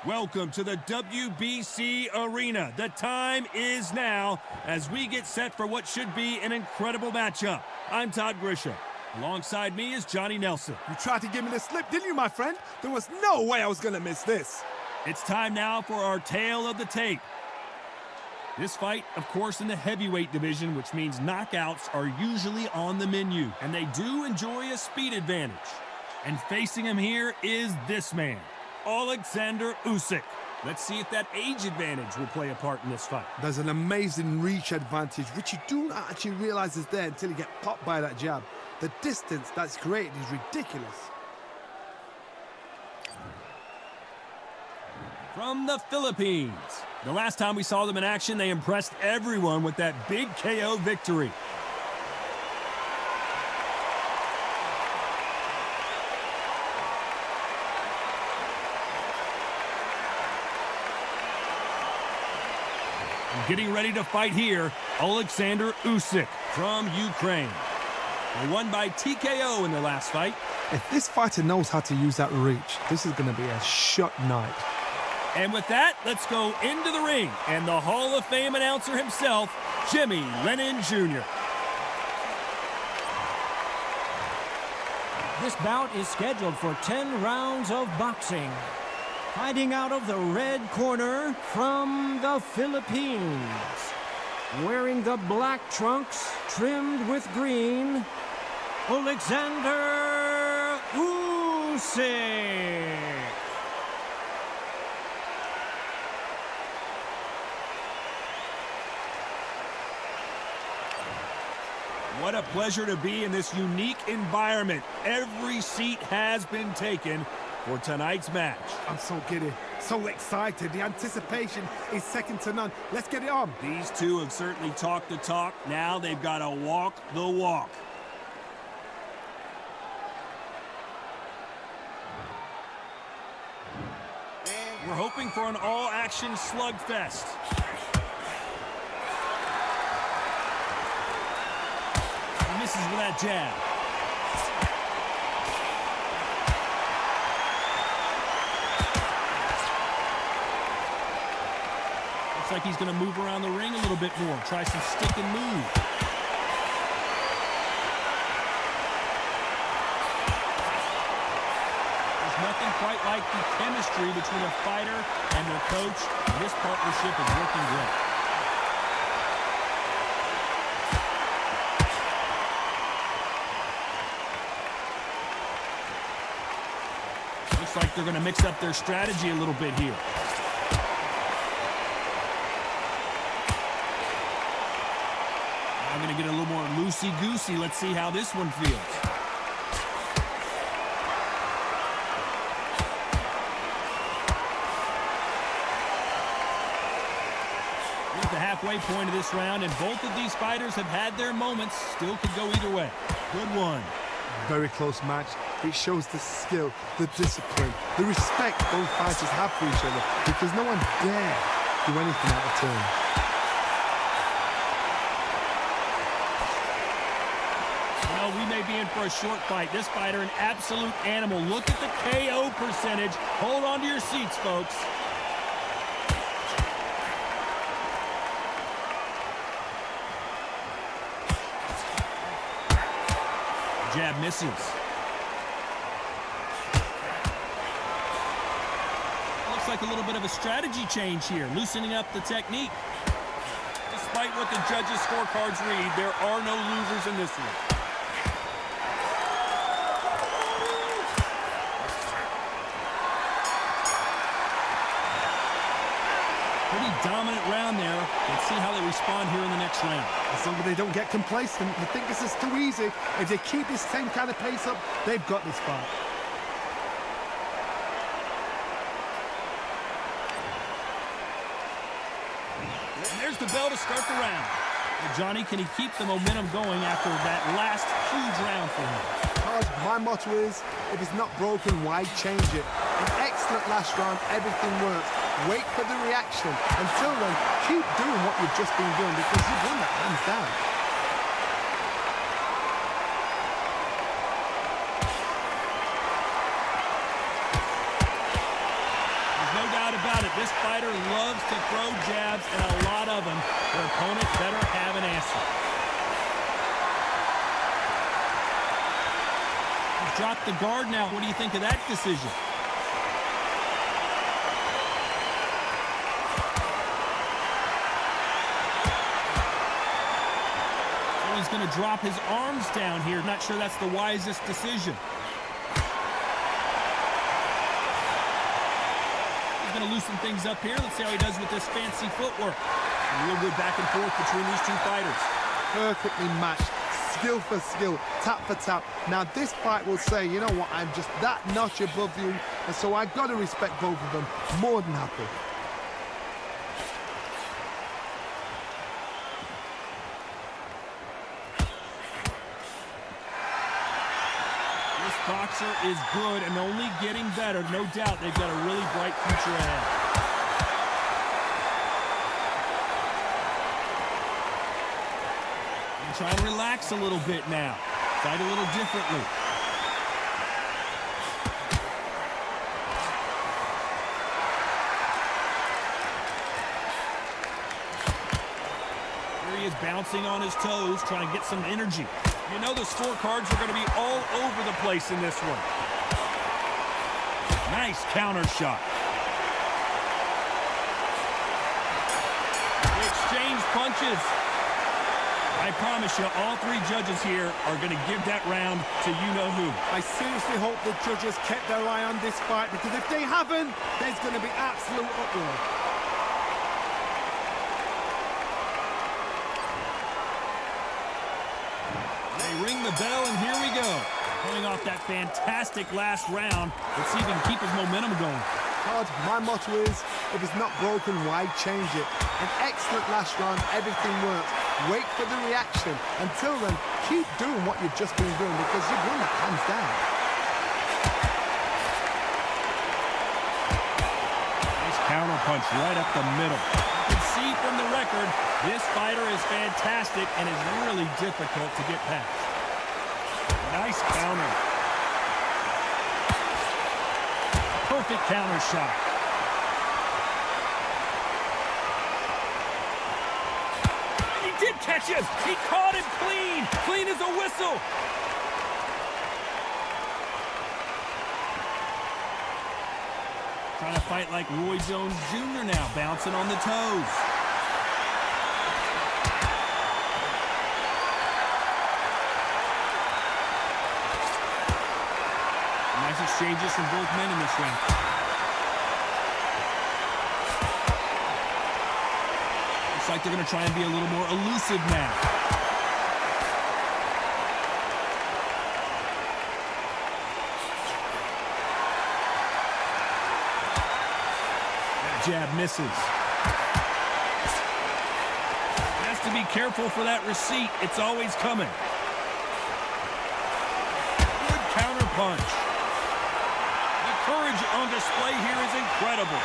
Welcome to the WBC Arena. The time is now as we get set for what should be an incredible matchup. I'm Todd Grisham. Alongside me is Johnny Nelson. You tried to give me the slip, didn't you, my friend? There was no way I was going to miss this. It's time now for our tale of the tape. This fight, of course, in the heavyweight division, which means knockouts are usually on the menu, and they do enjoy a speed advantage. And facing him here is this man, Oleksander Usyk. Let's see if that age advantage will play a part in this fight. There's an amazing reach advantage, which you don't actually realize is there until you get popped by that jab. The distance that's created is ridiculous. From the Philippines. The last time we saw them in action, they impressed everyone with that big KO victory. Getting ready to fight here, Oleksander Usyk from Ukraine. They won by TKO in their last fight. If this fighter knows how to use that reach, this is going to be a shot night. And with that, let's go into the ring and the Hall of Fame announcer himself, Jimmy Lennon Jr. This bout is scheduled for 10 rounds of boxing. Fighting out of the red corner from the Philippines. Wearing the black trunks trimmed with green, Oleksander Usyk. What a pleasure to be in this unique environment. Every seat has been taken for tonight's match. I'm so giddy, so excited. The anticipation is second to none. Let's get it on. These two have certainly talked the talk. Now they've got to walk the walk. We're hoping for an all-action slugfest. He misses with that jab. Like he's going to move around the ring a little bit more, try some stick and move. There's nothing quite like the chemistry between a fighter and their coach, and this partnership is working great. Looks like they're going to mix up their strategy a little bit here. I'm going to get a little more loosey-goosey. Let's see how this one feels. Here's the halfway point of this round, and both of these fighters have had their moments. Still could go either way. Good one. Very close match. It shows the skill, the discipline, the respect both fighters have for each other, because no one dare do anything out of turn. We may be in for a short fight. This fighter, an absolute animal. Look at the KO percentage. Hold on to your seats, folks. Jab misses. Looks like a little bit of a strategy change here, loosening up the technique. Despite what the judges' scorecards read, there are no losers in this one. Dominant round there. Let's see how they respond here in the next round. As long as they don't get complacent, they think this is too easy. If they keep this same kind of pace up, they've got this fight. And there's the bell to start the round. Well, Johnny, can he keep the momentum going after that last huge round for him? My motto is, if it's not broken, why change it? An excellent last round, everything works. Wait for the reaction. Until then, keep doing what you've just been doing, because you've won that hands down. but this fighter loves to throw jabs, and a lot of them. Their opponent better have an answer. He's dropped the guard now. What do you think of that decision? He's going to drop his arms down here. Not sure that's the wisest decision. He's going to loosen things up here. Let's see how he does with this fancy footwork. A real good back and forth between these two fighters. Perfectly matched. Skill for skill, tap for tap. Now this fight will say, you know what, I'm just that notch above you, and so I've got to respect both of them. More than happy. This boxer is good and only getting better. No doubt they've got a really bright future ahead. And try to relax a little bit now. Fight a little differently. Here he is bouncing on his toes, trying to get some energy. You know the scorecards are going to be all over the place in this one. Nice counter shot. They exchange punches. I promise you, all three judges here are going to give that round to you-know-who. I seriously hope the judges kept their eye on this fight, because if they haven't, there's going to be absolute uproar. Ring the bell, and here we go. Coming off that fantastic last round, let's see if he can keep his momentum going. Todd, my motto is, if it's not broken, why change it? An excellent last round, everything works. Wait for the reaction. Until then, keep doing what you've just been doing, because you've won that hands down. Nice counter punch right up the middle. You can see from the record, this fighter is fantastic and is really difficult to get past. Nice counter. Perfect counter shot. He did catch him. He caught him clean. Clean as a whistle. Trying to fight like Roy Jones Jr. now, bouncing on the toes. Nice exchanges from both men in this ring. Looks like they're going to try and be a little more elusive now. That jab misses. Has to be careful for that receipt. It's always coming. Good counter punch. Courage on display here is incredible.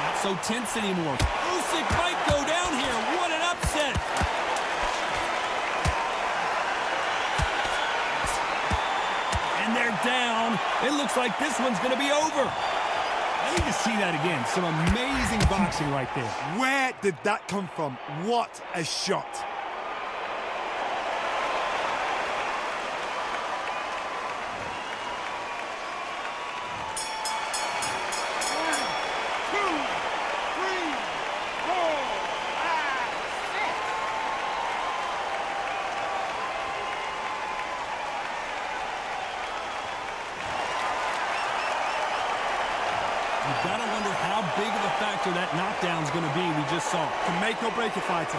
Not so tense anymore. Usyk might go down here. What an upset. And they're down. It looks like this one's going to be over. I need to see that again. Some amazing boxing right there. Where did that come from? What a shot. You've got to wonder how big of a factor that knockdown's going to be we just saw. To make or break a fighter.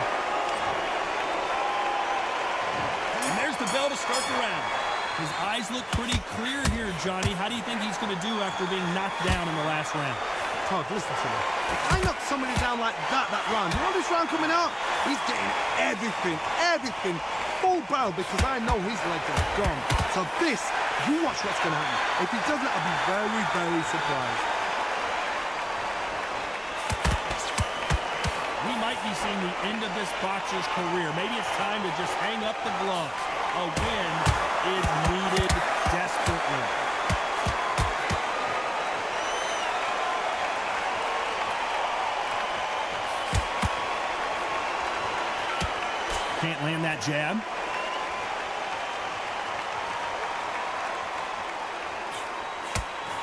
And there's the bell to start the round. His eyes look pretty clear here, Johnny. How do you think he's going to do after being knocked down in the last round? Todd, listen to me. If I knock somebody down like that round, you know this round coming out? He's getting everything, full barrel, because I know his legs are gone. So this, you watch what's going to happen. If he doesn't, I'll be very, very surprised. We might be seeing the end of this boxer's career. Maybe it's time to just hang up the gloves. A win is needed desperately. Can't land that jab.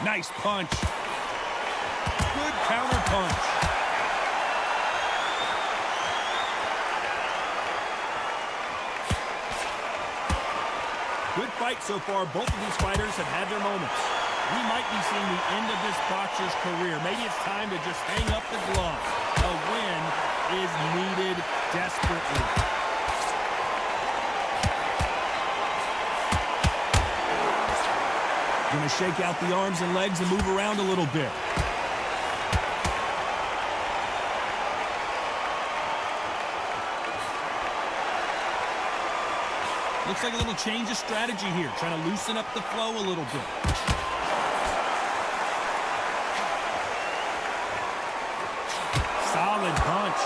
Nice punch. Good counter punch. Good fight so far. Both of these fighters have had their moments. We might be seeing the end of this boxer's career. Maybe it's time to just hang up the glove. A win is needed desperately. Going to shake out the arms and legs and move around a little bit. Looks like a little change of strategy here, trying to loosen up the flow a little bit. Solid punch.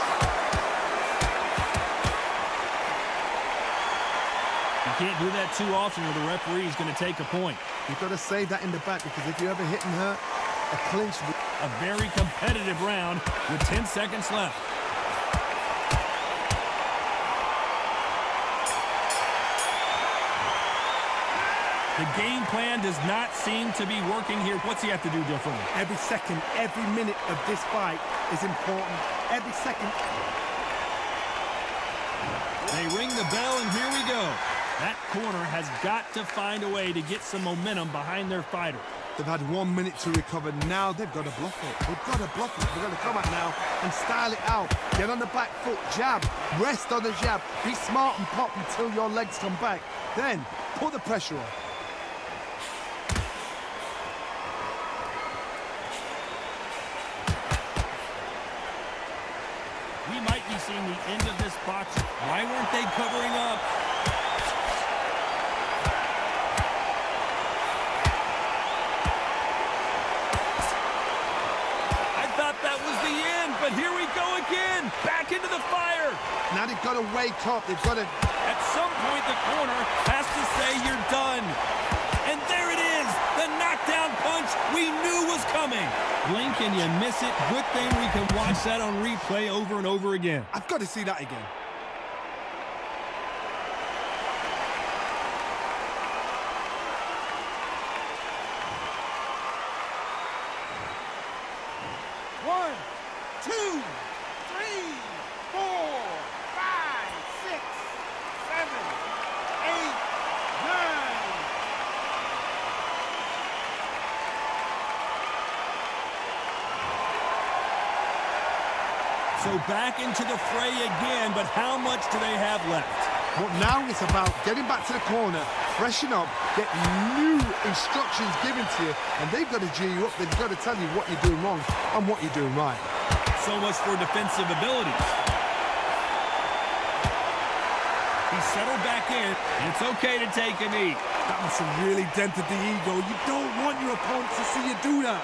You can't do that too often or the referee is going to take a point. You've got to save that in the back, because if you're ever hitting her, a clinch. A very competitive round with 10 seconds left. The game plan does not seem to be working here. What's he have to do differently? Every second, every minute of this fight is important. Every second. They ring the bell, and here we go. That corner has got to find a way to get some momentum behind their fighter. They've had 1 minute to recover. Now they've got to bluff it. They've got to bluff it. They've got to come out now and style it out. Get on the back foot, jab, rest on the jab. Be smart and pop until your legs come back. Then put the pressure on. We might be seeing the end of this boxer. Why weren't they covering up? I thought that was the end, but here we go again. Back into the fire. Now they've got to wake up. They've got to... At some point, the corner has to say you're done. And there it is, the knockdown punch we knew was coming. Blink and you miss it. Good thing we can watch that on replay over and over again. I've got to see that again. One, two, three, 4, 5, 6, 7, 8, 9. So back into the fray again, but how much do they have left? But now it's about getting back to the corner, freshen up, get new instructions given to you, and they've got to G you up. They've got to tell you what you're doing wrong and what you're doing right. So much for defensive abilities. He's settled back in, and it's okay to take a knee. That must have really dented the ego. You don't want your opponent to see you do that.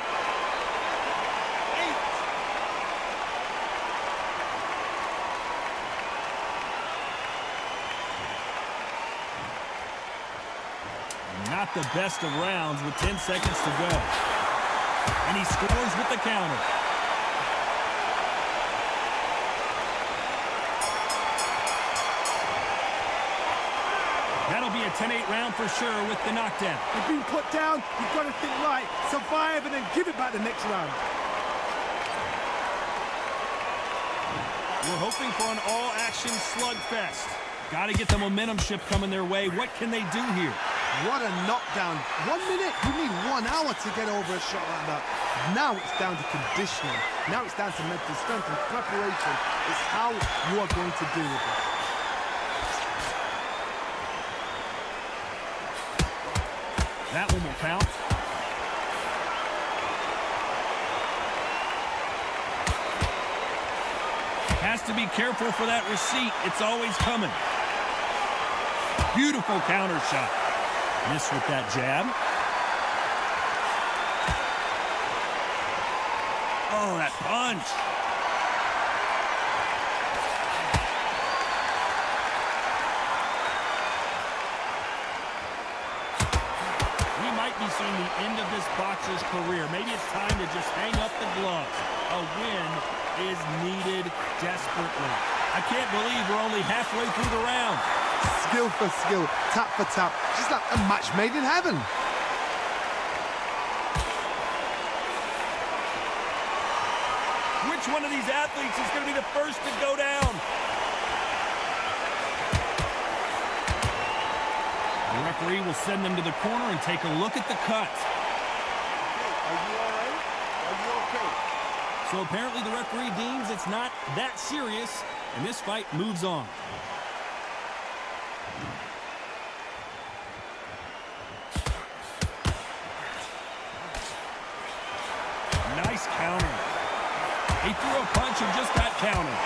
Not the best of rounds with 10 seconds to go. And he scores with the counter. That'll be a 10-8 round for sure with the knockdown. You've been put down, you've got to think right, survive, and then give it back the next round. We're hoping for an all-action slugfest. Got to get the momentum shift coming their way. What can they do here? What a knockdown. 1 minute, you need 1 hour to get over a shot like that. Now it's down to conditioning. Now it's down to mental strength and preparation. It's how you are going to deal with it. That one will count. Has to be careful for that receipt. It's always coming. Beautiful counter shot. Missed with that jab. Oh, that punch. be seeing the end of this boxer's career. Maybe it's time to just hang up the gloves. A win is needed desperately. I can't believe we're only halfway through the round. Skill for skill, tap for tap. Just like a match made in heaven. Which one of these athletes is going to be the first to go down? The referee will send them to the corner and take a look at the cuts. Are you all right? Are you okay? So apparently the referee deems it's not that serious, and this fight moves on. Nice counter. He threw a punch and just got countered.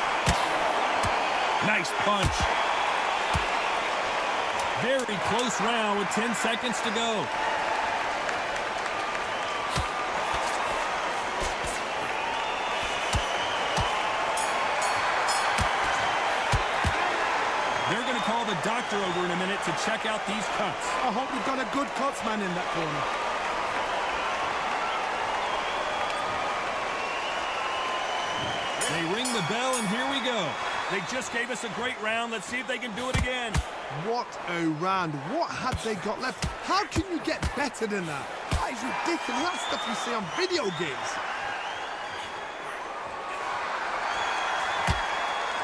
Nice punch. Very close round with 10 seconds to go. They're going to call the doctor over in a minute to check out these cuts. I hope you've got a good cuts man in that corner. They ring the bell, and here we go. They just gave us a great round. Let's see if they can do it again. What a round. What had they got left? How can you get better than that? That is ridiculous. That's stuff you see on video games.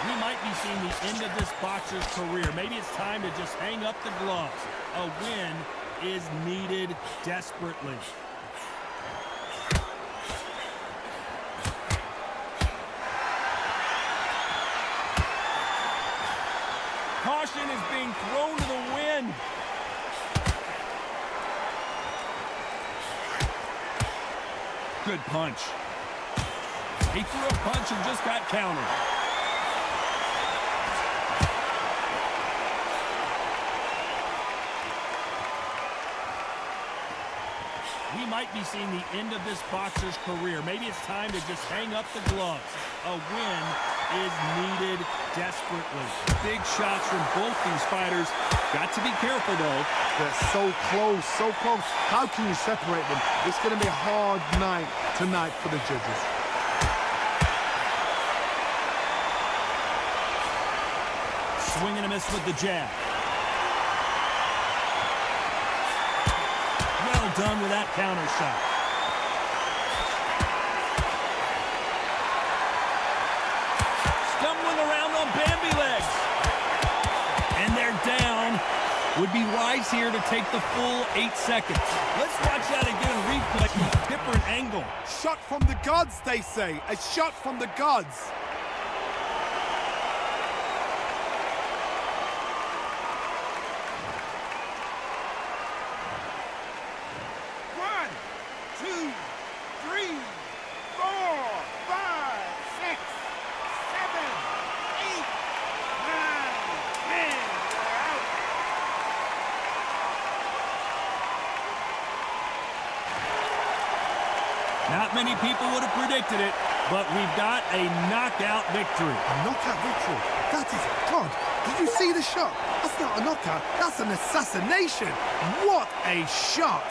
We might be seeing the end of this boxer's career. Maybe it's time to just hang up the gloves. A win is needed desperately. Caution is being thrown to the wind. Good punch. He threw a punch and just got countered. We might be seeing the end of this boxer's career. Maybe it's time to just hang up the gloves. A win is needed desperately. Big shots from both these fighters. Got to be careful, though. They're so close, so close. How can you separate them? It's going to be a hard night tonight for the judges. Swing and a miss with the jab. Well done with that counter shot. Stumbling around on Bambi legs. And they're down. Would be wise here to take the full 8 seconds. Let's watch that again, replay, different angle. Shot from the gods, they say. A shot from the gods. One, two, three, four, five, six, seven, eight, nine, 10. We're out. Not many people would have predicted it, but we've got a knockout victory. Knockout victory. That is God. Did you see the shot? That's not a knockout. That's an assassination. What a shot.